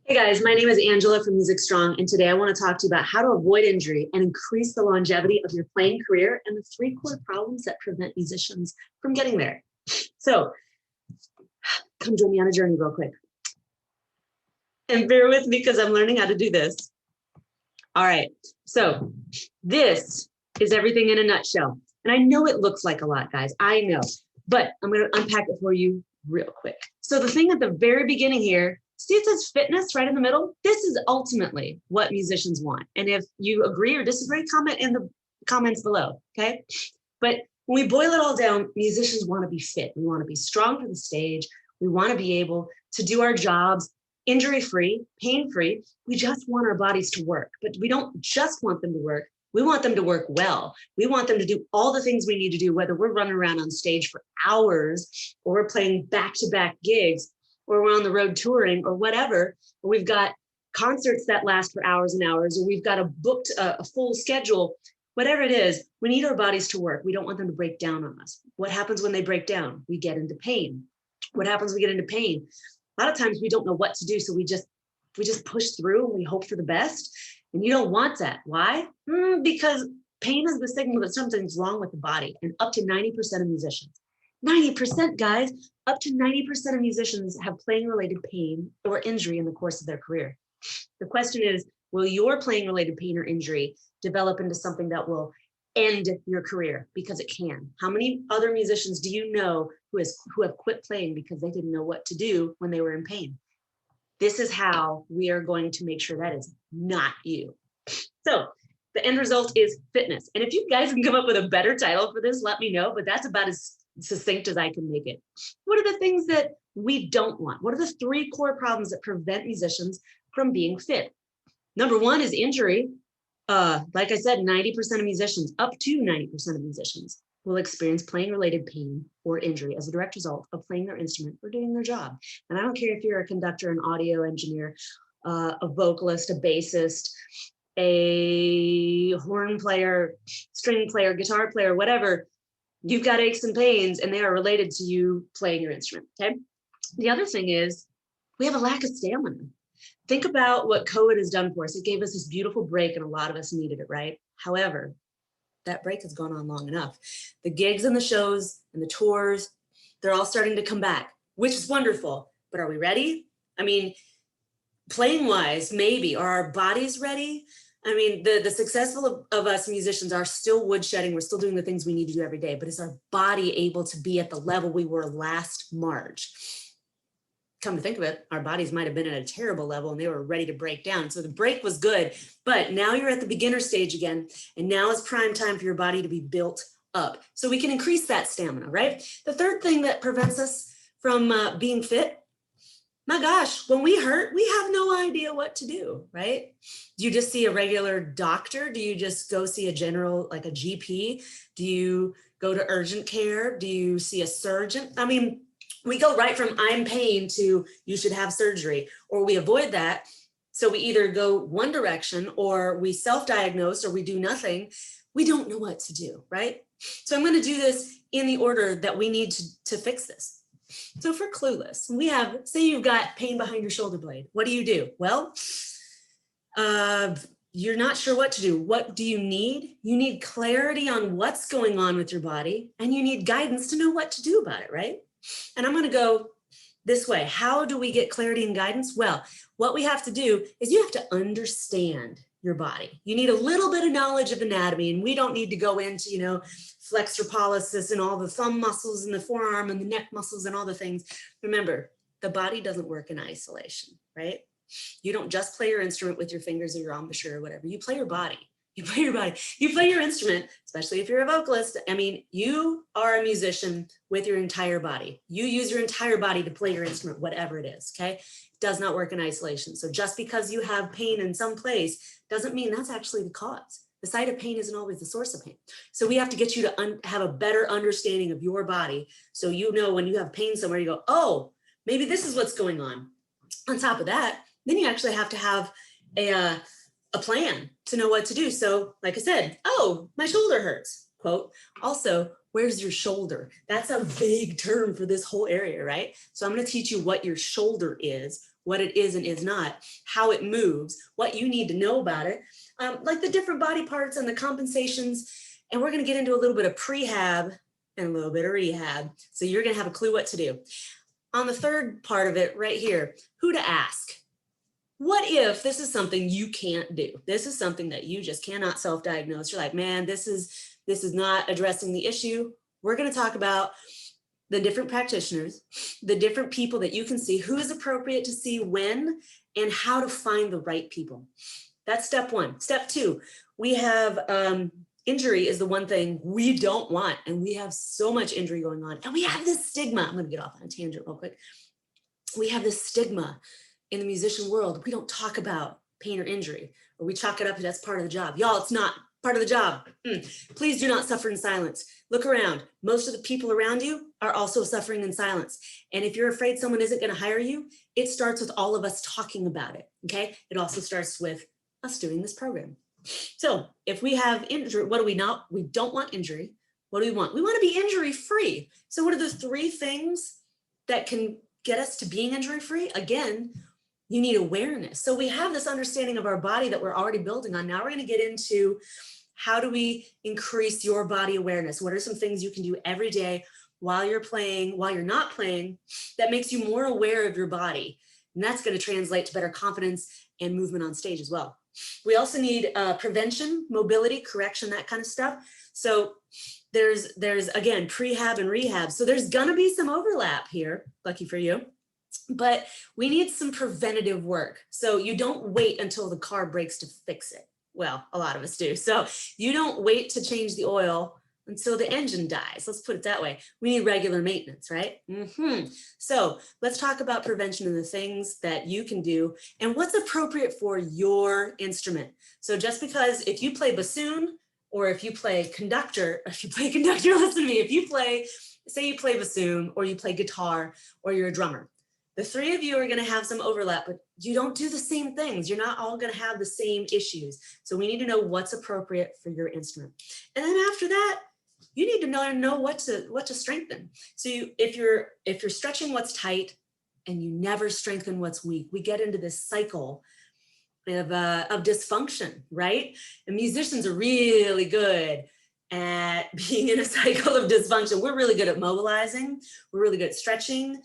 Hey guys, my name is Angela from Music Strong, and today I want to talk to you about how to avoid injury and increase the longevity of your playing career and the 3 core problems that prevent musicians from getting there. So come join me on a journey real quick. And bear with me because I'm learning how to do this. All right, so this is everything in a nutshell. And I know it looks like a lot, guys, I know, but I'm going to unpack it for you real quick. So the thing at the very beginning here, see it says fitness right in the middle? This is ultimately what musicians want. And if you agree or disagree, comment in the comments below, okay? But when we boil it all down, musicians want to be fit. We want to be strong for the stage. We want to be able to do our jobs injury-free, pain-free. We just want our bodies to work, but we don't just want them to work. We want them to work well. We want them to do all the things we need to do, whether we're running around on stage for hours or we're playing back-to-back gigs or we're on the road touring or whatever, or we've got concerts that last for hours and hours, or we've got a full schedule, whatever it is, we need our bodies to work. We don't want them to break down on us. What happens when they break down? We get into pain. What happens when we get into pain? A lot of times we don't know what to do, so we just push through and we hope for the best. And you don't want that. Why? Because pain is the signal that something's wrong with the body. And up to 90% of musicians, 90% guys, up to 90% of musicians have playing related pain or injury in the course of their career. The question is, will your playing related pain or injury develop into something that will end your career? Because it can. How many other musicians do you know who have quit playing because they didn't know what to do when they were in pain? This is how we are going to make sure that is not you. So the end result is fitness. And if you guys can come up with a better title for this, let me know, but that's about as succinct as I can make it. What are the things that we don't want? What are the 3 core problems that prevent musicians from being fit? Number 1 is injury. Like I said, 90% of musicians, up to 90% of musicians, will experience playing related pain or injury as a direct result of playing their instrument or doing their job. And I don't care if you're a conductor, an audio engineer, a vocalist, a bassist, a horn player, string player, guitar player, whatever, you've got aches and pains and they are related to you playing your instrument, okay? The other thing is we have a lack of stamina. Think about what COVID has done for us. It gave us this beautiful break and a lot of us needed it, right? However, that break has gone on long enough. The gigs and the shows and the tours, they're all starting to come back, which is wonderful, but are we ready? I mean, playing wise, maybe. Are our bodies ready? I mean, the successful of us musicians are still woodshedding. We're still doing the things we need to do every day, but is our body able to be at the level we were last March? Come to think of it, our bodies might have been at a terrible level and they were ready to break down. So the break was good, but now you're at the beginner stage again. And now is prime time for your body to be built up. So we can increase that stamina, right? The third thing that prevents us from being fit, my gosh, when we hurt, we have no idea what to do, right? Do you just see a regular doctor? Do you just go see a general, like a GP? Do you go to urgent care? Do you see a surgeon? I mean, we go right from I'm in pain to you should have surgery, or we avoid that. So we either go one direction or we self-diagnose or we do nothing. We don't know what to do, right? So I'm going to do this in the order that we need to fix this. So for clueless, we have, say you've got pain behind your shoulder blade. What do you do? Well, you're not sure what to do. What do you need? You need clarity on what's going on with your body, and you need guidance to know what to do about it, right? And I'm going to go this way. How do we get clarity and guidance? Well, what we have to do is you have to understand your body. You need a little bit of knowledge of anatomy, and we don't need to go into, flexor pollicis and all the thumb muscles and the forearm and the neck muscles and all the things. Remember, the body doesn't work in isolation, right? You don't just play your instrument with your fingers or your embouchure or whatever. You play your body. You play your body. You play your instrument, especially if you're a vocalist. I mean, you are a musician with your entire body. You use your entire body to play your instrument, whatever it is, okay? It does not work in isolation. So just because you have pain in some place doesn't mean that's actually the cause. The site of pain isn't always the source of pain. So we have to get you to have a better understanding of your body. So you know when you have pain somewhere, you go, oh, maybe this is what's going on. On top of that, then you actually have to have a plan to know what to do. So like I said, oh, my shoulder hurts, quote. Also, where's your shoulder? That's a big term for this whole area, right? So I'm going to teach you what your shoulder is, what it is and is not, how it moves, what you need to know about it, like the different body parts and the compensations. And we're going to get into a little bit of prehab and a little bit of rehab. So you're going to have a clue what to do. On the third part of it right here, who to ask. What if this is something you can't do? This is something that you just cannot self-diagnose. You're like, man, this is not addressing the issue. We're going to talk about the different practitioners, the different people that you can see, who is appropriate to see when, and how to find the right people. That's step one. Step two, we have injury is the one thing we don't want. And we have so much injury going on. And we have this stigma. I'm going to get off on a tangent real quick. We have this stigma in the musician world. We don't talk about pain or injury, or we chalk it up as part of the job. Y'all, it's not part of the job. Please do not suffer in silence. Look around. Most of the people around you are also suffering in silence. And if you're afraid someone isn't going to hire you, it starts with all of us talking about it. Okay. It also starts with us doing this program. So if we have injury, what do we not? We don't want injury. What do we want? We want to be injury free. So what are the three things that can get us to being injury free? Again, you need awareness. So we have this understanding of our body that we're already building on. Now we're going to get into how do we increase your body awareness? What are some things you can do every day while you're playing, while you're not playing, that makes you more aware of your body? And that's going to translate to better confidence and movement on stage as well. We also need prevention, mobility, correction, that kind of stuff. So there's again, prehab and rehab. So there's going to be some overlap here, lucky for you. But we need some preventative work. So you don't wait until the car breaks to fix it. Well, a lot of us do. So you don't wait to change the oil until the engine dies. Let's put it that way. We need regular maintenance, right? So let's talk about prevention and the things that you can do and what's appropriate for your instrument. So just because if you play bassoon or if you play conductor, listen to me, if you play, say you play bassoon or you play guitar or you're a drummer, the three of you are going to have some overlap, but you don't do the same things. You're not all going to have the same issues. So we need to know what's appropriate for your instrument. And then after that, you need to know what to strengthen. So if you're stretching what's tight and you never strengthen what's weak, we get into this cycle of dysfunction, right? And musicians are really good at being in a cycle of dysfunction. We're really good at mobilizing. We're really good at stretching.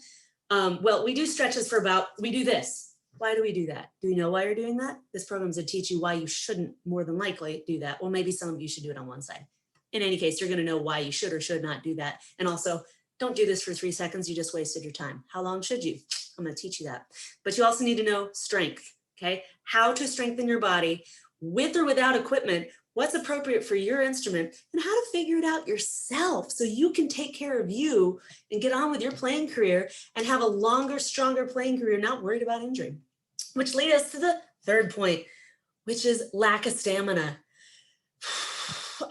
Well, we do stretches we do this. Why do we do that? Do you know why you're doing that? This program is to teach you why you shouldn't more than likely do that. Well, maybe some of you should do it on one side. In any case, you're going to know why you should or should not do that. And also, don't do this for 3 seconds. You just wasted your time. How long should you? I'm going to teach you that. But you also need to know strength, okay? How to strengthen your body with or without equipment, what's appropriate for your instrument, and how to figure it out yourself so you can take care of you and get on with your playing career and have a longer, stronger playing career, not worried about injury. Which leads us to the third point, which is lack of stamina.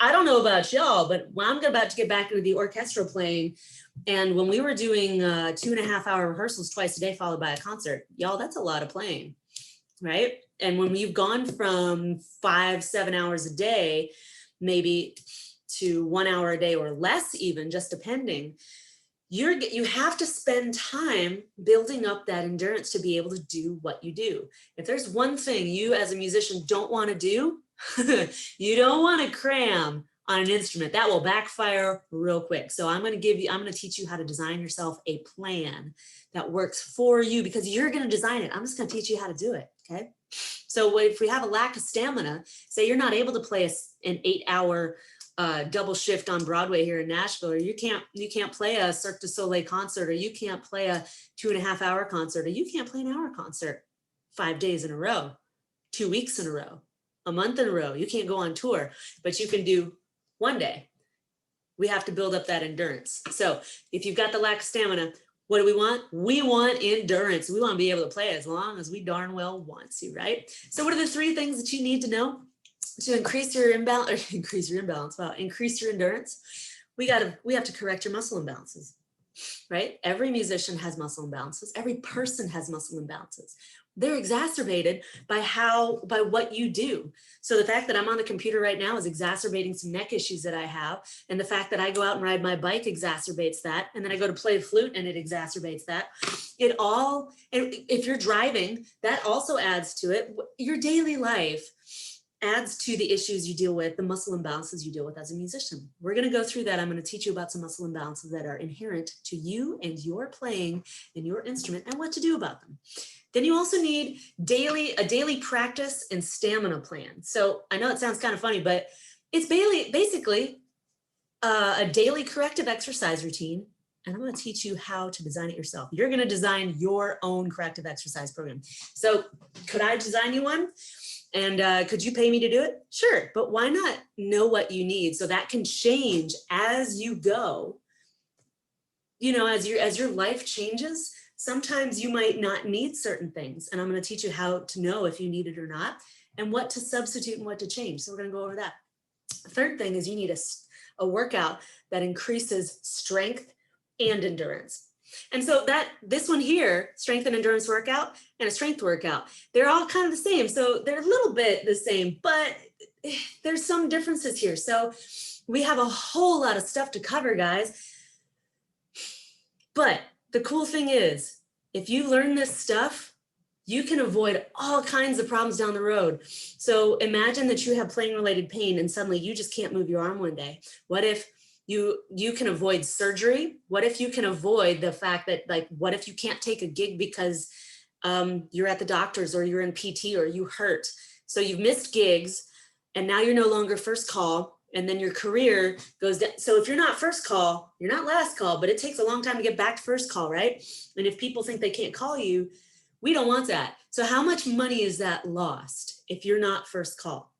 I don't know about y'all, but I'm about to get back into the orchestral playing. And when we were doing 2.5-hour rehearsals twice a day, followed by a concert, y'all, that's a lot of playing, right? And when we've gone from 5-7 hours a day, maybe to 1 hour a day or less, even just depending, you have to spend time building up that endurance to be able to do what you do. If there's one thing you as a musician don't want to do, you don't want to cram on an instrument. That will backfire real quick. So I'm going to teach you how to design yourself a plan that works for you because you're going to design it. I'm just going to teach you how to do it. Okay. So if we have a lack of stamina, say you're not able to play an 8-hour double shift on Broadway here in Nashville, or you can't play a Cirque du Soleil concert, or you can't play a 2.5-hour concert, or you can't play an hour concert 5 days in a row, 2 weeks in a row, a month in a row. You can't go on tour, but you can do one day. We have to build up that endurance. So if you've got the lack of stamina, what do we want? We want endurance. We want to be able to play as long as we darn well want to, right? So what are the 3 things that you need to know to increase your endurance? Wow, increase your endurance. We have to correct your muscle imbalances. right? Every musician has muscle imbalances. Every person has muscle imbalances. They're exacerbated by what you do. So the fact that I'm on the computer right now is exacerbating some neck issues that I have. And the fact that I go out and ride my bike exacerbates that. And then I go to play the flute and it exacerbates that. And if you're driving, that also adds to it. Your daily life adds to the issues you deal with, the muscle imbalances you deal with as a musician. We're going to go through that. I'm going to teach you about some muscle imbalances that are inherent to you and your playing and your instrument and what to do about them. Then you also need a daily practice and stamina plan. So I know it sounds kind of funny, but it's basically a daily corrective exercise routine. And I'm going to teach you how to design it yourself. You're going to design your own corrective exercise program. So could I design you one? And could you pay me to do it? Sure, but why not know what you need so that can change as you go? You know, as your life changes, sometimes you might not need certain things. And I'm going to teach you how to know if you need it or not and what to substitute and what to change. So we're going to go over that. The third thing is you need a workout that increases strength and endurance. And so this one here, strength and endurance workout and a strength workout, they're all kind of the same. So they're a little bit the same, but there's some differences here. So we have a whole lot of stuff to cover, guys. But the cool thing is, if you learn this stuff, you can avoid all kinds of problems down the road. So imagine that you have playing related pain and suddenly you just can't move your arm one day. What if you can avoid surgery? What if you can avoid the fact that, like, what if you can't take a gig because you're at the doctor's or you're in PT or you hurt? So you've missed gigs and now you're no longer first call, and then your career goes down. So if you're not first call, you're not last call, but it takes a long time to get back to first call, right? And if people think they can't call you, we don't want that. So how much money is that lost if you're not first call?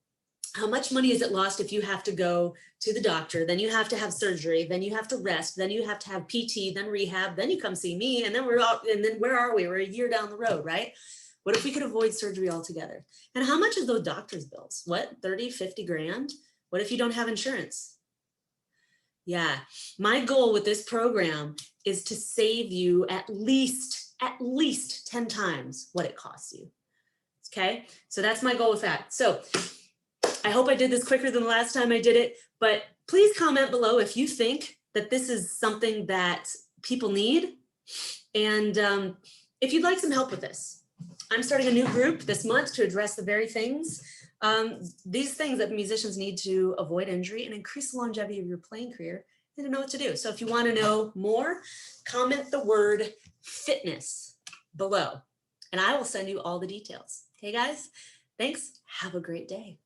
How much money is it lost if you have to go to the doctor, then you have to have surgery, then you have to rest, then you have to have PT, then rehab, then you come see me, and then where are we? We're a year down the road, right? What if we could avoid surgery altogether? And how much is those doctor's bills? What, 30, 50 grand? What if you don't have insurance? Yeah, my goal with this program is to save you at least 10 times what it costs you. Okay, so that's my goal with that. So I hope I did this quicker than the last time I did it, but please comment below if you think that this is something that people need. And if you'd like some help with this, I'm starting a new group this month to address the very things, these things that musicians need to avoid injury and increase the longevity of your playing career and to know what to do. So if you want to know more, comment the word fitness below and I will send you all the details. Okay, guys, thanks. Have a great day.